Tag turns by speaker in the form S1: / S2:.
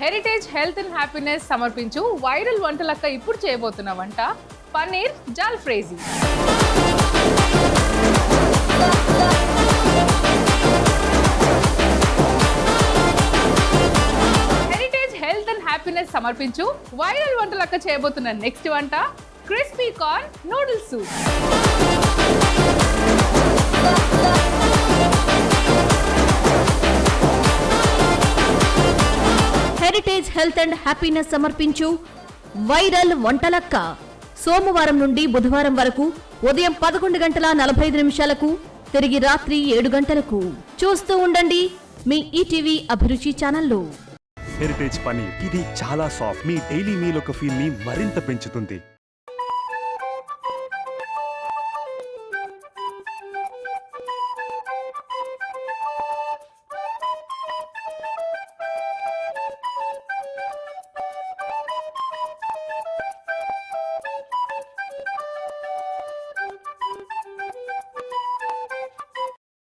S1: Heritage health and happiness సమర్పించు viral Vantalakka ఇప్పుడు చేయబోతున్న వంట paneer jalfrezi. Heritage health and happiness సమర్పించు వైరల్ వంటలక్క చేయబోతున్న నెక్స్ట్ వంట crispy corn noodles soup.
S2: Heritage health and happiness సమర్పించు వైరల్ వంటలక్క సోమవారం నుండి బుధవారం వరకు ఉదయం 11:45 తిరిగి రాత్రి 7 గంటలకు చూస్తూ ఉండండి మీ ఈటీవీ అభిరుచి ఛానల్లో.
S3: హెరిటేజ్ పనీర్ ఇది చాలా సాఫ్ట్, మీ డైలీ మీల్ ఒక ఫీల్ ని మరింత పెంచుతుంది.